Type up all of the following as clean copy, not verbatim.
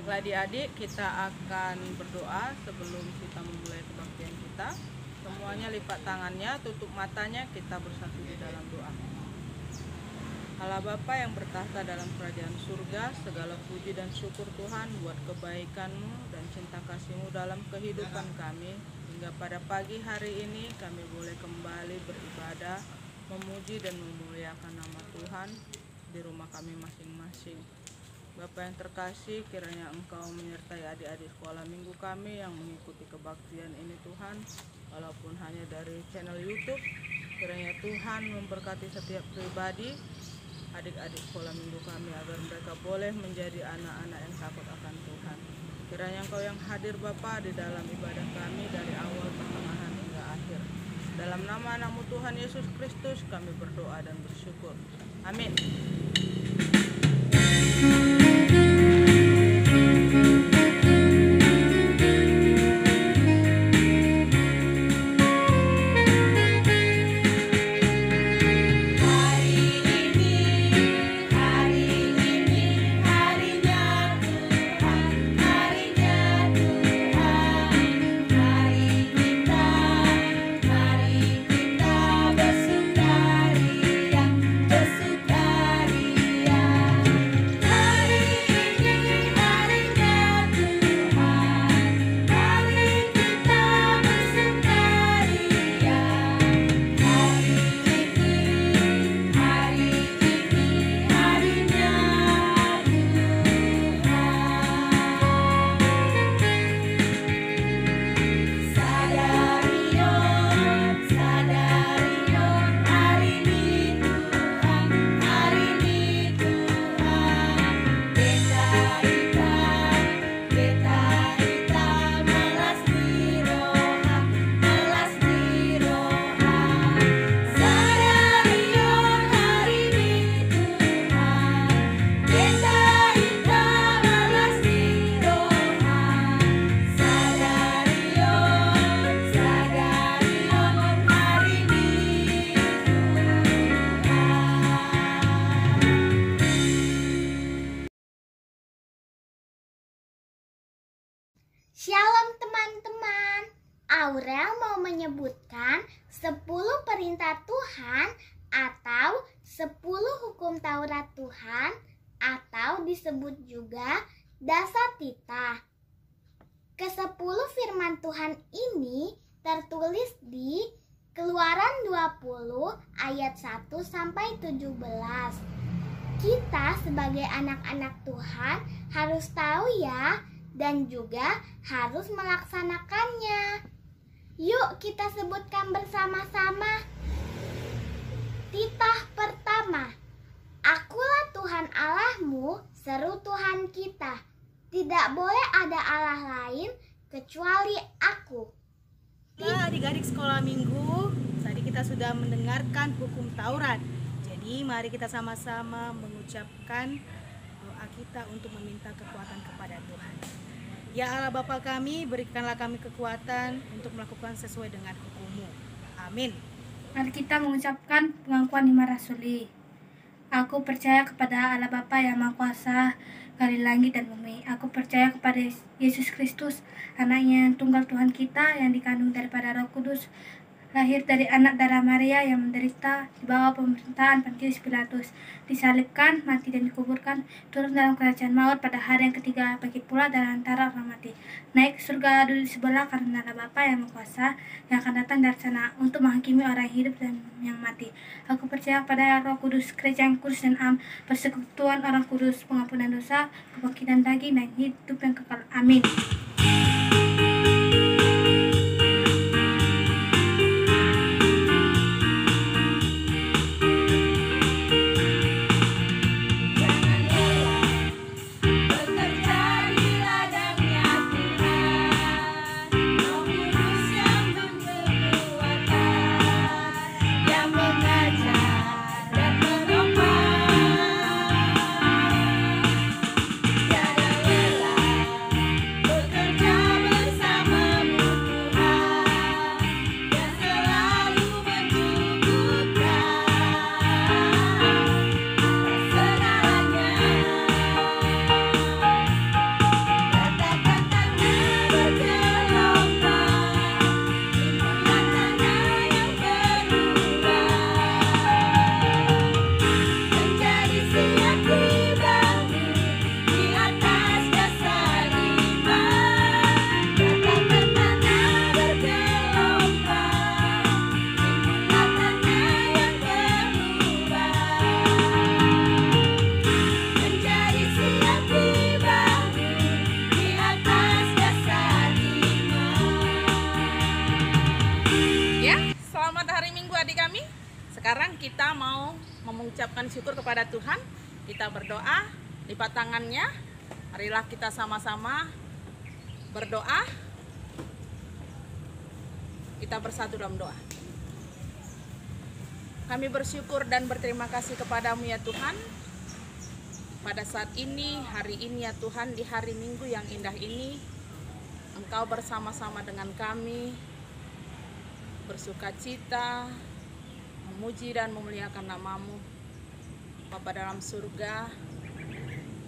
Baiklah adik-adik, kita akan berdoa sebelum kita memulai kebaktian kita. Semuanya lipat tangannya, tutup matanya, kita bersatu di dalam doa. Allah Bapa yang bertahta dalam kerajaan surga, segala puji dan syukur Tuhan buat kebaikan-Mu dan cinta kasih-Mu dalam kehidupan kami. Hingga pada pagi hari ini kami boleh kembali beribadah, memuji dan memuliakan nama Tuhan di rumah kami masing-masing. Bapa yang terkasih, kiranya Engkau menyertai adik-adik sekolah minggu kami yang mengikuti kebaktian ini Tuhan, walaupun hanya dari channel YouTube. Kiranya Tuhan memberkati setiap pribadi adik-adik sekolah minggu kami agar mereka boleh menjadi anak-anak yang takut akan Tuhan. Kiranya Engkau yang hadir Bapa di dalam ibadah kami dari awal, pertengahan hingga akhir. Dalam nama anak-Mu Tuhan Yesus Kristus kami berdoa dan bersyukur. Amin. Shalom teman-teman, Aurel mau menyebutkan 10 perintah Tuhan atau 10 hukum Taurat Tuhan atau disebut juga Dasatita. Ke-10 firman Tuhan ini tertulis di Keluaran 20 ayat 1 sampai 17. Kita sebagai anak-anak Tuhan harus tahu ya, dan juga harus melaksanakannya. Yuk kita sebutkan bersama-sama. Titah pertama, Akulah Tuhan Allahmu, seru Tuhan kita. Tidak boleh ada Allah lain kecuali Aku. Adik-adik sekolah minggu, tadi kita sudah mendengarkan hukum Taurat. Jadi mari kita sama-sama mengucapkan doa kita untuk meminta kekuatan kepada Tuhan. Ya Allah Bapa kami, berikanlah kami kekuatan untuk melakukan sesuai dengan hukum-Mu. Amin. Mari kita mengucapkan pengakuan iman rasuli. Aku percaya kepada Allah Bapa yang Maha Kuasa, Gali langit dan bumi. Aku percaya kepada Yesus Kristus, anaknya yang tunggal Tuhan kita, yang dikandung daripada Roh Kudus, lahir dari anak darah Maria, yang menderita di bawah pemerintahan Pontius Pilatus, disalibkan, mati dan dikuburkan, turun dalam kerajaan maut pada hari yang ketiga, bangkit pula dari antara orang mati, naik ke surga, duduk di sebelah kanan Allah Bapa yang Maha Kuasa, yang akan datang dari sana untuk menghakimi orang yang hidup dan yang mati. Aku percaya pada Roh Kudus, gereja yang kudus dan am, persekutuan orang kudus, pengampunan dosa, kebangkitan daging dan hidup yang kekal. Amin. Bekerja Kita berdoa, lipat tangannya. Marilah kita sama-sama berdoa. Kita bersatu dalam doa. Kami bersyukur dan berterima kasih kepadamu ya Tuhan. Pada saat ini, hari ini ya Tuhan, di hari Minggu yang indah ini, Engkau bersama-sama dengan kami, bersukacita, memuji dan memuliakan nama-Mu. Bapa dalam surga,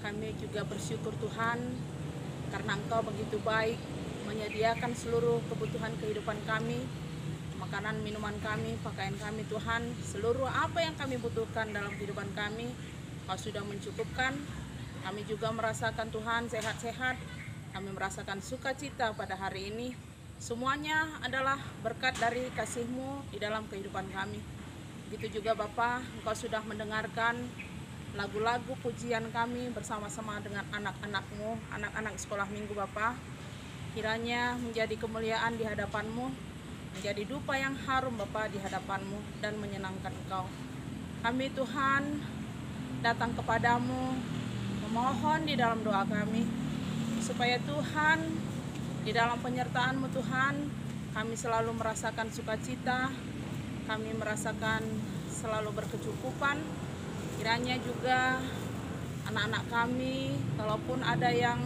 kami juga bersyukur Tuhan, karena Engkau begitu baik, menyediakan seluruh kebutuhan kehidupan kami, makanan, minuman kami, pakaian kami Tuhan, seluruh apa yang kami butuhkan dalam kehidupan kami, Kau sudah mencukupkan. Kami juga merasakan Tuhan sehat-sehat. Kami merasakan sukacita pada hari ini. Semuanya adalah berkat dari kasih-Mu di dalam kehidupan kami. Begitu juga Bapa, Engkau sudah mendengarkan lagu-lagu pujian kami bersama-sama dengan anak-anak-Mu, anak-anak sekolah minggu Bapa. Kiranya menjadi kemuliaan di hadapan-Mu, menjadi dupa yang harum Bapa di hadapan-Mu dan menyenangkan Engkau. Kami Tuhan datang kepadamu, memohon di dalam doa kami, supaya Tuhan, di dalam penyertaan-Mu Tuhan, kami selalu merasakan sukacita, kami merasakan selalu berkecukupan. Kiranya juga anak-anak kami, kalaupun ada yang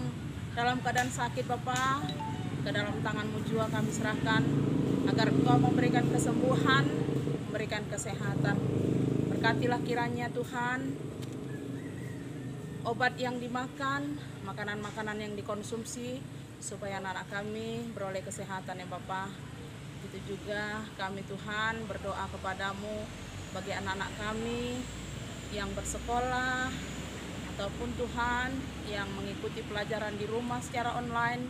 dalam keadaan sakit Bapa, ke dalam tangan-Mu jua kami serahkan, agar Engkau memberikan kesembuhan, memberikan kesehatan. Berkatilah kiranya Tuhan, obat yang dimakan, makanan-makanan yang dikonsumsi, supaya anak-anak kami beroleh kesehatan ya Bapa. Begitu juga kami Tuhan berdoa kepadamu bagi anak-anak kami yang bersekolah, ataupun Tuhan yang mengikuti pelajaran di rumah secara online.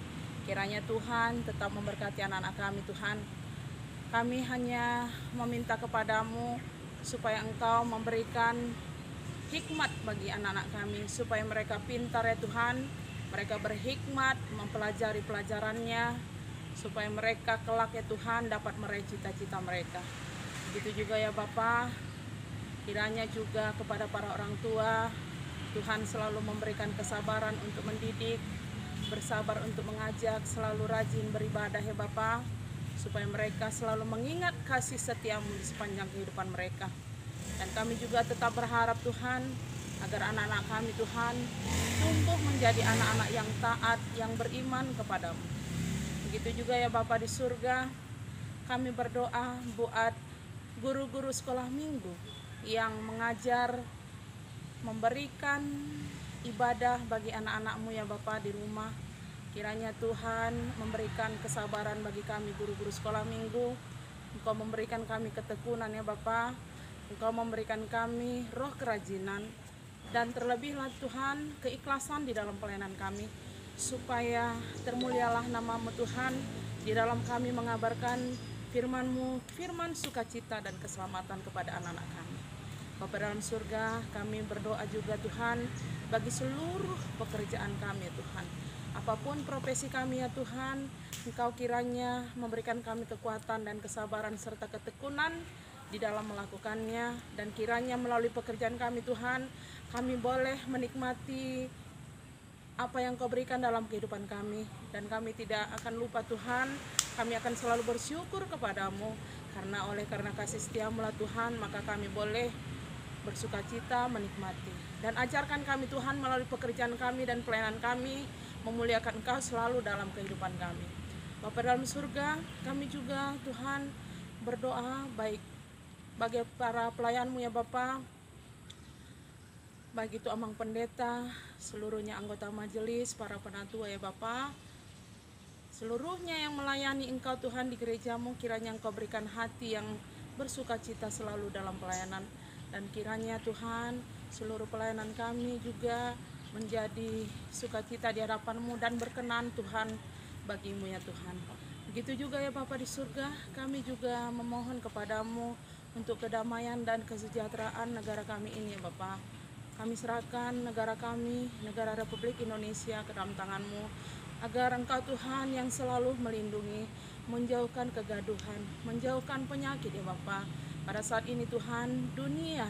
Kiranya Tuhan tetap memberkati anak-anak kami Tuhan. Kami hanya meminta kepadamu supaya Engkau memberikan hikmat bagi anak-anak kami, supaya mereka pintar ya Tuhan, mereka berhikmat mempelajari pelajarannya, supaya mereka kelak ya Tuhan dapat meraih cita-cita mereka. Begitu juga ya Bapa, kiranya juga kepada para orang tua, Tuhan selalu memberikan kesabaran untuk mendidik, bersabar untuk mengajak, selalu rajin beribadah ya Bapa, supaya mereka selalu mengingat kasih setia-Mu di sepanjang kehidupan mereka. Dan kami juga tetap berharap Tuhan, agar anak-anak kami Tuhan tumbuh menjadi anak-anak yang taat, yang beriman kepadamu. Begitu juga ya Bapa di surga, kami berdoa buat guru-guru sekolah minggu yang mengajar, memberikan ibadah bagi anak-anak-Mu ya Bapa di rumah. Kiranya Tuhan memberikan kesabaran bagi kami guru-guru sekolah minggu. Engkau memberikan kami ketekunan ya Bapa. Engkau memberikan kami roh kerajinan, dan terlebihlah Tuhan keikhlasan di dalam pelayanan kami, supaya termulialah nama-Mu Tuhan di dalam kami mengabarkan firman-Mu, firman sukacita dan keselamatan kepada anak-anak kami. Bapa dalam surga, kami berdoa juga Tuhan bagi seluruh pekerjaan kami Tuhan. Apapun profesi kami ya Tuhan, Engkau kiranya memberikan kami kekuatan dan kesabaran serta ketekunan di dalam melakukannya, dan kiranya melalui pekerjaan kami Tuhan, kami boleh menikmati apa yang Kau berikan dalam kehidupan kami, dan kami tidak akan lupa Tuhan, kami akan selalu bersyukur kepadamu, karena kasih setia-Mu lah Tuhan, maka kami boleh bersukacita menikmati. Dan ajarkan kami Tuhan melalui pekerjaan kami dan pelayanan kami, memuliakan Engkau selalu dalam kehidupan kami. Bapa dalam surga, kami juga Tuhan berdoa baik bagi para pelayan-Mu ya Bapa, baik itu amang pendeta, seluruhnya anggota majelis, para penatua ya Bapa, seluruhnya yang melayani Engkau Tuhan di gereja-Mu, kiranya Engkau berikan hati yang bersukacita selalu dalam pelayanan, dan kiranya Tuhan seluruh pelayanan kami juga menjadi sukacita di hadapan-Mu dan berkenan Tuhan bagi-Mu ya Tuhan. Begitu juga ya Bapa di surga, kami juga memohon kepadamu untuk kedamaian dan kesejahteraan negara kami ini ya Bapa. Kami serahkan negara kami, negara Republik Indonesia ke dalam tangan-Mu, agar Engkau Tuhan yang selalu melindungi, menjauhkan kegaduhan, menjauhkan penyakit ya Bapa. Pada saat ini Tuhan, dunia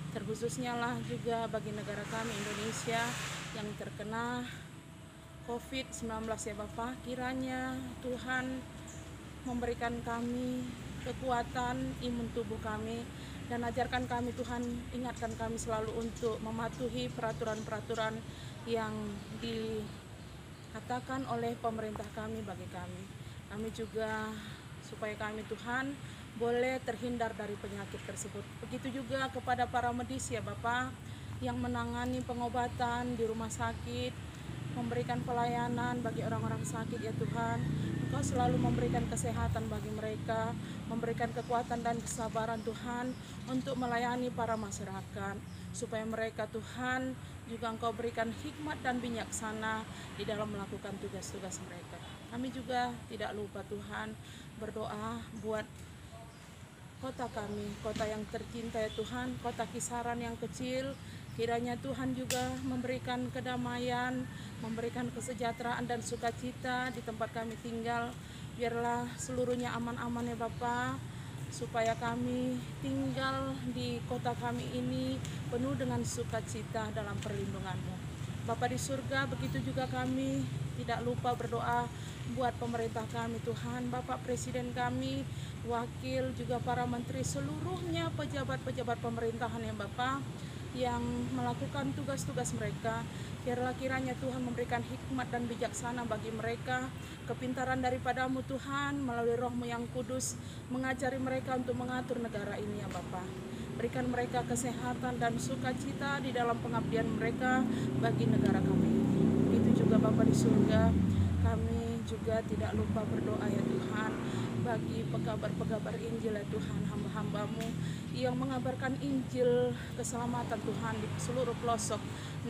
Terkhususnya lah juga bagi negara kami Indonesia yang terkena COVID-19 ya Bapa, kiranya Tuhan memberikan kami kekuatan imun tubuh kami dan ajarkan kami Tuhan, ingatkan kami selalu untuk mematuhi peraturan-peraturan yang dikatakan oleh pemerintah kami bagi kami. Kami juga supaya kami Tuhan boleh terhindar dari penyakit tersebut. Begitu juga kepada para medis ya Bapak yang menangani pengobatan di rumah sakit, memberikan pelayanan bagi orang-orang sakit ya Tuhan. Engkau selalu memberikan kesehatan bagi mereka, memberikan kekuatan dan kesabaran Tuhan untuk melayani para masyarakat, supaya mereka Tuhan juga Engkau berikan hikmat dan bijaksana di dalam melakukan tugas-tugas mereka. Kami juga tidak lupa Tuhan berdoa buat kota kami, kota yang tercinta ya Tuhan, kota Kisaran yang kecil. Kiranya Tuhan juga memberikan kedamaian, memberikan kesejahteraan dan sukacita di tempat kami tinggal. Biarlah seluruhnya aman-aman ya Bapa, supaya kami tinggal di kota kami ini penuh dengan sukacita dalam perlindungan-Mu. Bapa di surga, begitu juga kami tidak lupa berdoa buat pemerintah kami Tuhan, Bapak Presiden kami, wakil juga para menteri, seluruhnya pejabat-pejabat pemerintahan ya Bapak, yang melakukan tugas-tugas mereka. Biarlah kiranya Tuhan memberikan hikmat dan bijaksana bagi mereka, kepintaran daripadamu Tuhan, melalui Roh-Mu yang kudus, mengajari mereka untuk mengatur negara ini ya Bapa. Berikan mereka kesehatan dan sukacita di dalam pengabdian mereka bagi negara kami ini. Begitu juga Bapa di surga, kami juga tidak lupa berdoa ya Tuhan bagi pegabar-pegabar Injil ya Tuhan, hamba-hamba-Mu yang mengabarkan Injil keselamatan Tuhan di seluruh pelosok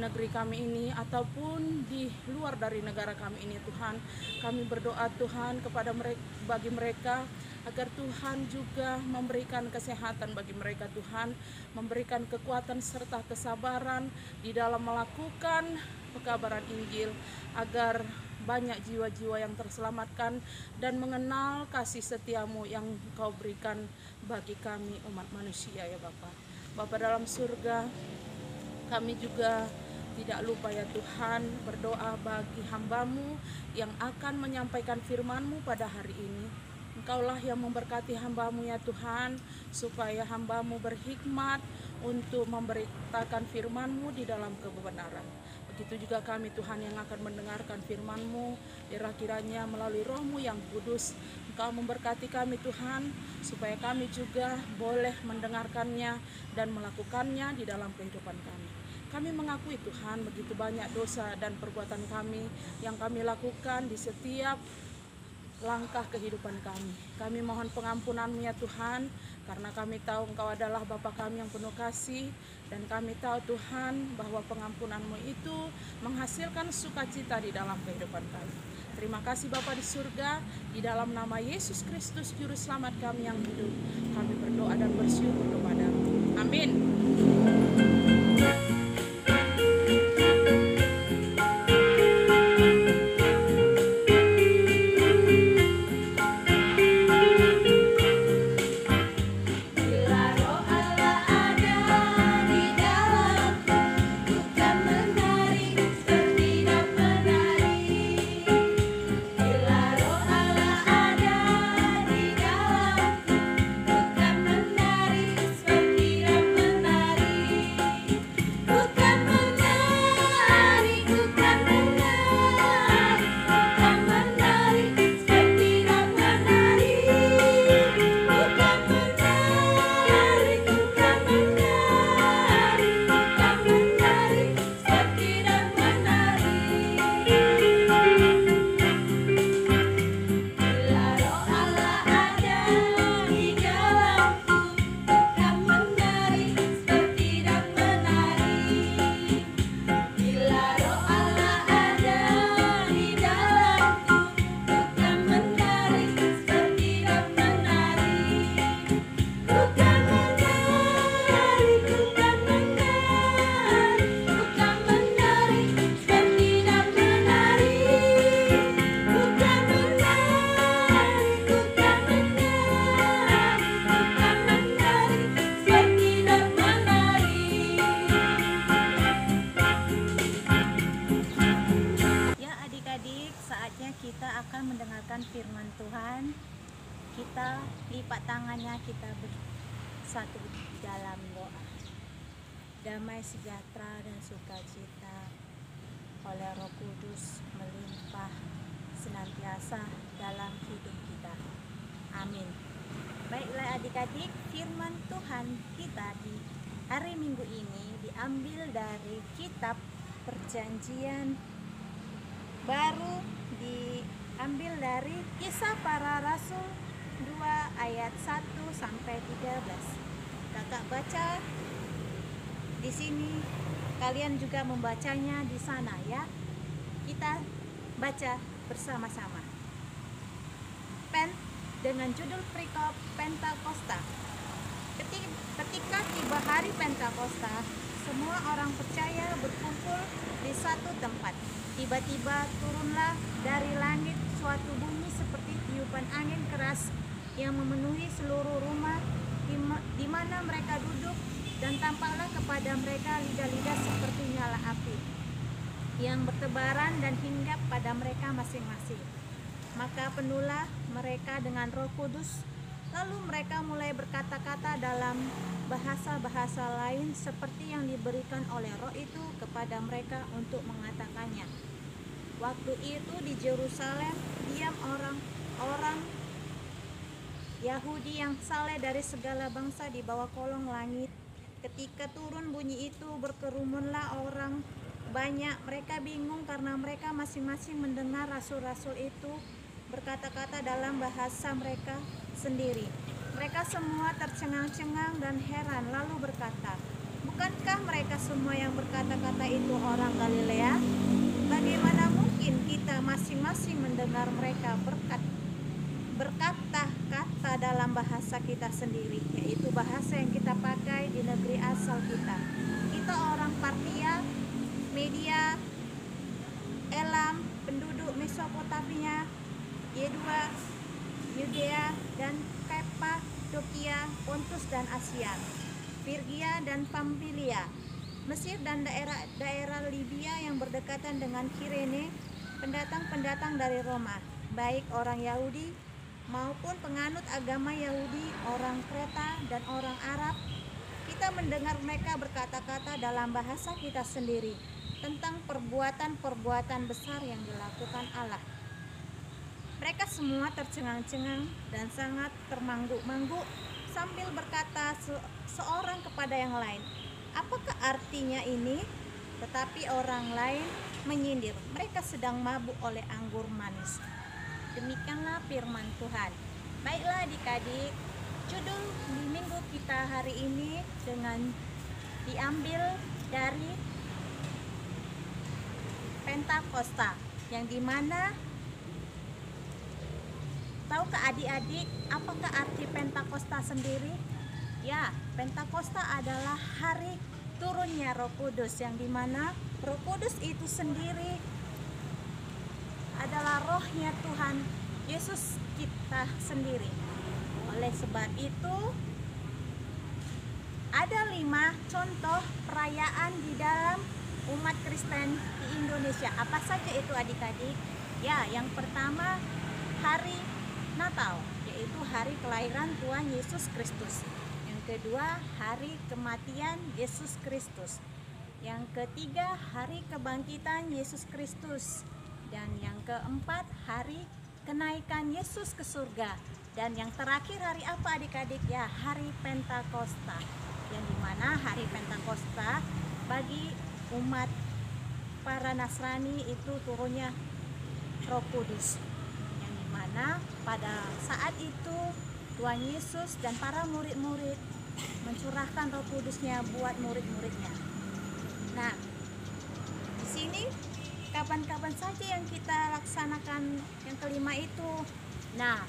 negeri kami ini ataupun di luar dari negara kami ini Tuhan. Kami berdoa Tuhan kepada mereka, bagi mereka agar Tuhan juga memberikan kesehatan bagi mereka Tuhan, memberikan kekuatan serta kesabaran di dalam melakukan pekabaran Injil agar banyak jiwa-jiwa yang terselamatkan dan mengenal kasih setiamu yang Kau berikan bagi kami umat manusia ya Bapa. Bapa dalam surga, kami juga tidak lupa ya Tuhan berdoa bagi hamba-Mu yang akan menyampaikan firman-Mu pada hari ini. Engkaulah yang memberkati hamba-Mu ya Tuhan, supaya hamba-Mu berhikmat untuk memberitakan firman-Mu di dalam kebenaran. Begitu juga kami Tuhan yang akan mendengarkan firman-Mu, biarlah kiranya melalui Roh-Mu yang kudus, Engkau memberkati kami Tuhan, supaya kami juga boleh mendengarkannya dan melakukannya di dalam kehidupan kami. Kami mengakui Tuhan begitu banyak dosa dan perbuatan kami yang kami lakukan di setiap langkah kehidupan kami. Kami mohon pengampunan-Mu ya Tuhan, karena kami tahu Engkau adalah Bapa kami yang penuh kasih, dan kami tahu Tuhan bahwa pengampunan-Mu itu menghasilkan sukacita di dalam kehidupan kami. Terima kasih Bapa di surga, di dalam nama Yesus Kristus Juru Selamat kami yang hidup, kami berdoa dan bersyukur kepada-Mu. Amin. selanjutnya kita akan mendengarkan firman Tuhan. Kita lipat tangannya, kita bersatu dalam doa. Damai sejahtera dan sukacita oleh Roh Kudus melimpah senantiasa dalam hidup kita. Amin. Baiklah adik-adik, firman Tuhan kita di hari Minggu ini diambil dari kitab Perjanjian Baru, diambil dari Kisah Para Rasul 2 ayat 1 sampai 13. Kakak baca di sini, kalian juga membacanya di sana ya. Kita baca bersama-sama. Dengan judul perikop Pentakosta. Ketika tiba hari Pentakosta, semua orang percaya berkumpul di satu tempat. Tiba-tiba turunlah dari langit suatu bunyi seperti tiupan angin keras yang memenuhi seluruh rumah di mana mereka duduk, dan tampaklah kepada mereka lidah-lidah seperti nyala api yang bertebaran dan hinggap pada mereka masing-masing. Maka penuhlah mereka dengan Roh Kudus, lalu mereka mulai berkata-kata dalam bahasa-bahasa lain seperti yang diberikan oleh Roh itu kepada mereka untuk mengatakannya. Waktu itu di Yerusalem diam orang-orang Yahudi yang saleh dari segala bangsa di bawah kolong langit. Ketika turun bunyi itu, berkerumunlah orang banyak. Mereka bingung karena mereka masing-masing mendengar rasul-rasul itu berkata-kata dalam bahasa mereka sendiri. Mereka semua tercengang-cengang dan heran, lalu berkata, "Bukankah mereka semua yang berkata-kata itu orang Galilea? Bagaimana mungkin kita masing-masing mendengar mereka berkata-kata dalam bahasa kita sendiri, yaitu bahasa yang kita pakai di negeri asal kita? Kita orang Partia, Media, Elam, penduduk Mesopotamia, Yudea dan Kappadokia, Pontus dan Asia, Frigia dan Pamfilia, Mesir dan daerah Libya yang berdekatan dengan Kirene, pendatang-pendatang dari Roma, baik orang Yahudi maupun penganut agama Yahudi, orang Kreta dan orang Arab. Kita mendengar mereka berkata-kata dalam bahasa kita sendiri tentang perbuatan-perbuatan besar yang dilakukan Allah." Mereka semua tercengang-cengang dan sangat termangguk-mangguk sambil berkata seorang kepada yang lain, "Apakah artinya ini?" Tetapi orang lain menyindir, "Mereka sedang mabuk oleh anggur manis." Demikianlah firman Tuhan. Baiklah adik-adik, judul di minggu kita hari ini dengan diambil dari Pentakosta, yang dimana tahukah adik-adik apakah arti Pentakosta sendiri? Ya, Pentakosta adalah hari turunnya Roh Kudus, yang dimana Roh Kudus itu sendiri adalah rohnya Tuhan Yesus kita sendiri. Oleh sebab itu ada 5 contoh perayaan di dalam umat Kristen di Indonesia. Apa saja itu adik-adik? Ya, yang pertama hari Natal, yaitu hari kelahiran Tuhan Yesus Kristus. Yang kedua, hari kematian Yesus Kristus. Yang ketiga, hari kebangkitan Yesus Kristus. Dan yang keempat, hari kenaikan Yesus ke surga. Dan yang terakhir hari apa adik-adik? Ya, hari Pentakosta, yang dimana hari Pentakosta bagi umat para Nasrani itu turunnya Roh Kudus, yang dimana pada saat itu Tuhan Yesus dan para murid-murid mencurahkan Roh Kudusnya buat murid-muridnya. Nah, di sini kapan-kapan saja yang kita laksanakan yang kelima itu? Nah,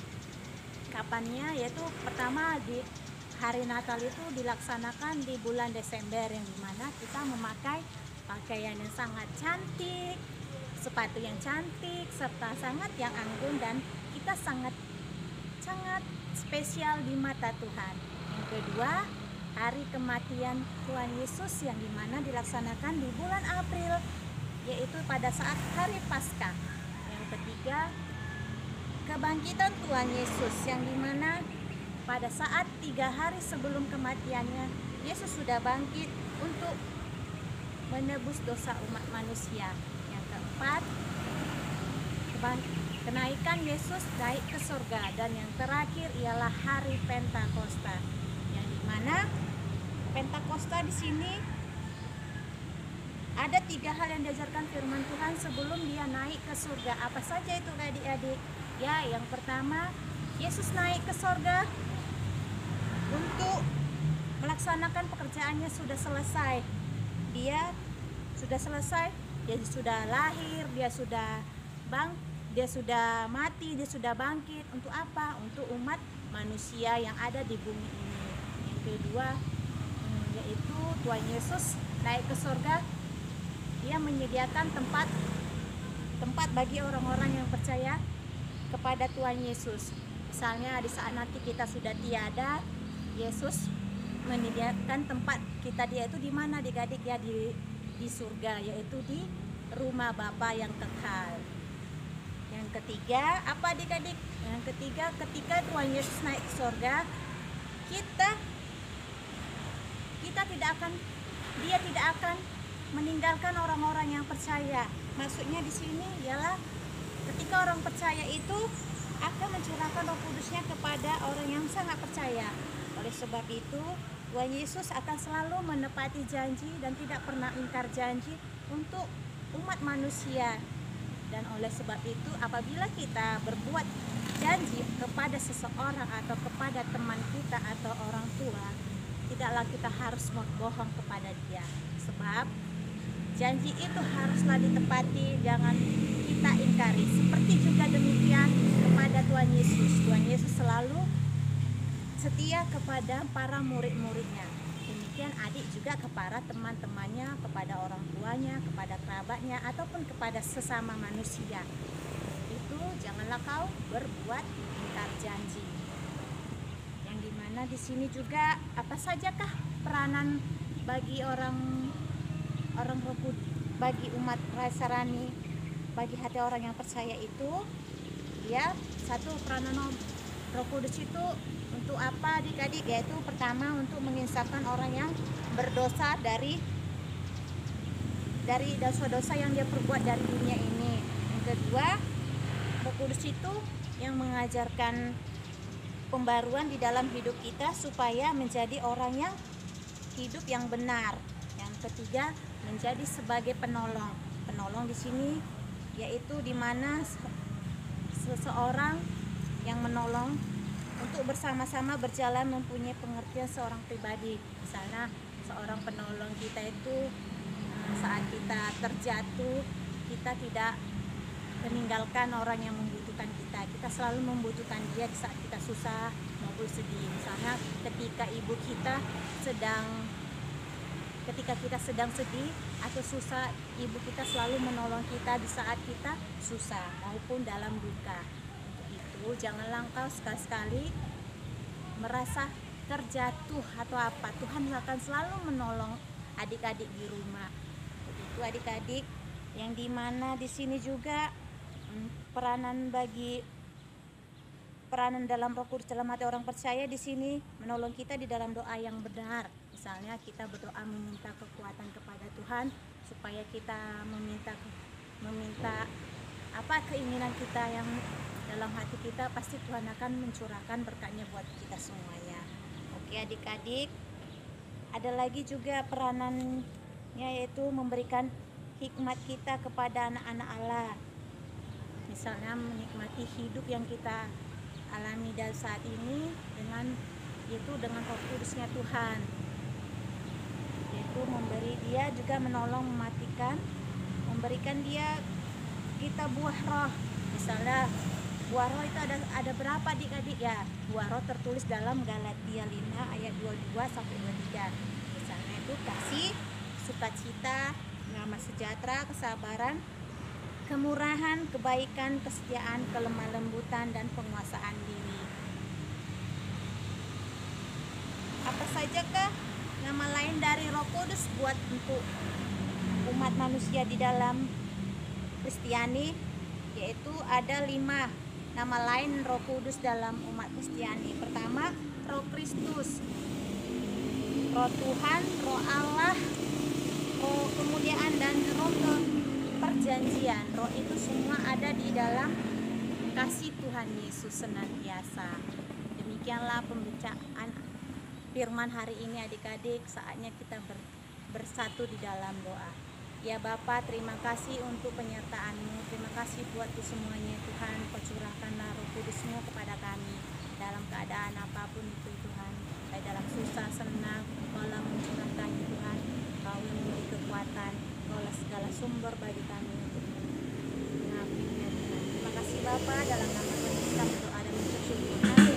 kapannya? Yaitu pertama di hari Natal itu dilaksanakan di bulan Desember, yang dimana kita memakai pakaian yang sangat cantik, sepatu yang cantik, serta sangat yang anggun, dan kita sangat spesial di mata Tuhan. Yang kedua, hari kematian Tuhan Yesus, yang dimana dilaksanakan di bulan April, yaitu pada saat hari Paskah. Yang ketiga, ketiga, kebangkitan Tuhan Yesus, yang dimana pada saat 3 hari sebelum kematiannya, Yesus sudah bangkit untuk menebus dosa umat manusia. Yang keempat, kenaikan Yesus naik ke surga. Dan yang terakhir ialah hari Pentakosta, yang dimana Pentakosta di sini ada 3 hal yang diajarkan firman Tuhan sebelum dia naik ke surga. Apa saja itu adik-adik? Ya, yang pertama, Yesus naik ke surga untuk melaksanakan pekerjaannya sudah selesai. Dia sudah selesai, dia sudah lahir, dia sudah mati, dia sudah bangkit. Untuk apa? Untuk umat manusia yang ada di bumi ini. Yang kedua, yaitu Tuhan Yesus naik ke surga. Dia menyediakan tempat bagi orang-orang yang percaya kepada Tuhan Yesus. Misalnya di saat nanti kita sudah tiada, Yesus menyediakan tempat kita, dia itu di mana adik-adik? Ya, di surga, yaitu di rumah Bapa yang kekal. Yang ketiga, apa adik-adik? Yang ketiga, ketika Tuhan Yesus naik ke surga, dia tidak akan meninggalkan orang-orang yang percaya. Maksudnya di sini ialah ketika orang percaya itu akan mencurahkan Roh Kudusnya kepada orang yang sangat percaya. Oleh sebab itu, Tuhan Yesus akan selalu menepati janji dan tidak pernah ingkar janji untuk umat manusia. Dan oleh sebab itu, apabila kita berbuat janji kepada seseorang atau kepada teman kita atau orang tua, tidaklah kita harus berbohong kepada dia. Sebab janji itu haruslah ditepati, jangan kita ingkari. Seperti juga demikian kepada Tuhan Yesus. Tuhan Yesus selalu setia kepada para murid-muridnya. Demikian adik juga kepada teman-temannya, kepada orang tuanya, kepada kerabatnya, ataupun kepada sesama manusia. Itu janganlah kau berbuat ingkar janji. Yang dimana di sini juga apa sajakah peranan bagi bagi umat Rasarani, bagi hati orang yang percaya itu? Ya, satu, peranan Roh Kudus itu untuk apa adik-adik? Yaitu pertama, untuk menginsafkan orang yang berdosa dari dosa-dosa yang dia perbuat dari dunia ini. Yang kedua, Roh Kudus itu yang mengajarkan pembaruan di dalam hidup kita supaya menjadi orang yang hidup yang benar. Yang ketiga, menjadi sebagai penolong. Penolong di sini yaitu di mana seseorang yang menolong untuk bersama-sama berjalan mempunyai pengertian seorang pribadi. Misalnya seorang penolong kita itu saat kita terjatuh, kita tidak meninggalkan orang yang membutuhkan kita. Kita selalu membutuhkan dia di saat kita susah maupun sedih. Misalnya ketika ibu kita ketika kita sedang sedih atau susah, ibu kita selalu menolong kita di saat kita susah maupun dalam duka. Untuk itu janganlah engkau sekali-sekali merasa terjatuh atau apa. Tuhan akan selalu menolong adik-adik di rumah. Begitu adik-adik, yang dimana di sini juga peranan dalam Roh Kudus dalam hati orang percaya di sini menolong kita di dalam doa yang benar. Misalnya kita berdoa meminta kekuatan kepada Tuhan supaya kita meminta apa keinginan kita yang dalam hati kita, pasti Tuhan akan mencurahkan berkatnya buat kita semuanya. Oke adik-adik, ada lagi juga peranannya, yaitu memberikan hikmat kita kepada anak-anak Allah. Misalnya menikmati hidup yang kita alami dan saat ini dengan Roh Kudusnya Tuhan, yaitu memberi dia juga menolong memberikan dia kita buah roh. Misalnya buah roh itu ada berapa adik-adik ya? Buah roh tertulis dalam Galatia 5 ayat 22 sampai 23. Misalnya itu kasih, sukacita, damai sejahtera, kesabaran, kemurahan, kebaikan, kesetiaan, kelemah lembutan, dan penguasaan diri. Apa sajakah nama lain dari Roh Kudus buat untuk umat manusia di dalam Kristiani? yaitu ada 5 nama lain Roh Kudus dalam umat Kristiani. Pertama, Roh Kristus, Roh Tuhan, Roh Allah, Roh kemuliaan, dan Roh perjanjian. Roh itu semua ada di dalam kasih Tuhan Yesus senantiasa. Demikianlah pembacaan firman hari ini adik-adik. Saatnya kita bersatu di dalam doa. Ya Bapa, terima kasih untuk penyertaan-Mu. Terima kasih buat semuanya Tuhan. Percurahkanlah Roh Kudus-Mu kepada kami dalam keadaan apapun itu Tuhan. Baik dalam susah, senang, Kaulah mencurahkan Tuhan. Kau yang memberi kekuatan, Kaulah segala sumber bagi kami untuk mengabdinya Tuhan. Terima kasih Bapa, dalam nama Tuhan kita berdoa dan mengucap syukur. Amin.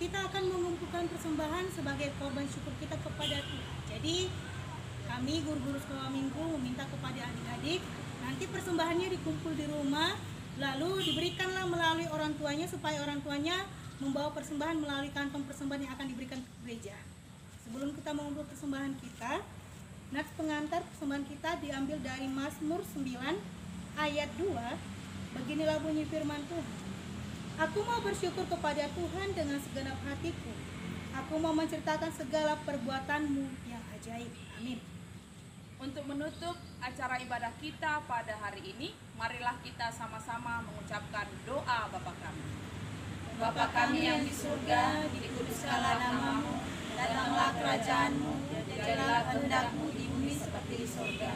Kita akan mengumpulkan persembahan sebagai korban syukur kita kepada Tuhan. Jadi kami guru-guru sekolah minggu meminta kepada adik-adik, nanti persembahannya dikumpul di rumah, lalu diberikanlah melalui orang tuanya supaya orang tuanya membawa persembahan melalui kantong persembahan yang akan diberikan ke gereja. Sebelum kita mengumpul persembahan kita, nats pengantar persembahan kita diambil dari Mazmur 9 ayat 2. Beginilah bunyi firman Tuhan. Aku mau bersyukur kepada Tuhan dengan segenap hatiku. Aku mau menceritakan segala perbuatan-Mu yang ajaib. Amin. Untuk menutup acara ibadah kita pada hari ini, marilah kita sama-sama mengucapkan doa Bapa kami. Bapa kami yang di surga, dikuduskanlah nama-Mu, datanglah kerajaan-Mu, jadilah kehendak-Mu di bumi seperti di surga.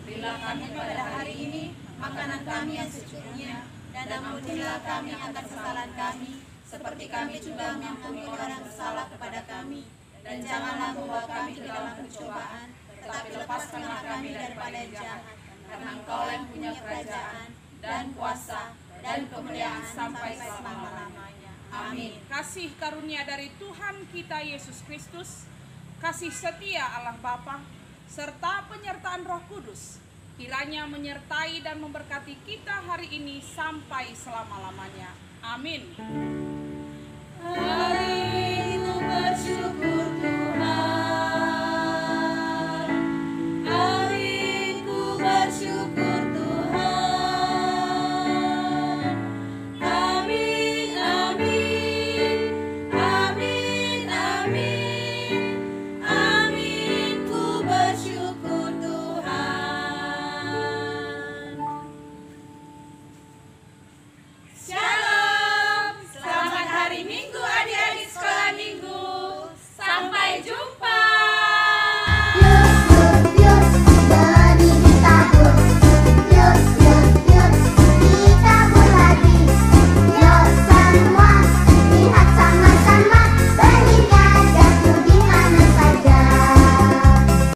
Berilah kami pada hari ini makanan kami yang secukupnya, dan ampunilah kami akan kesalahan kami, seperti kami juga mengampuni orang bersalah kepada kami. Dan janganlah membawa kami ke dalam pencobaan, tetapi lepaskanlah kami daripada yang jahat. Karena Engkau yang punya kerajaan, dan kuasa, dan kemuliaan sampai selama-lamanya. Amin. Kasih karunia dari Tuhan kita Yesus Kristus, kasih setia Allah Bapa, serta penyertaan Roh Kudus, kiranya menyertai dan memberkati kita hari ini sampai selama-lamanya. Amin.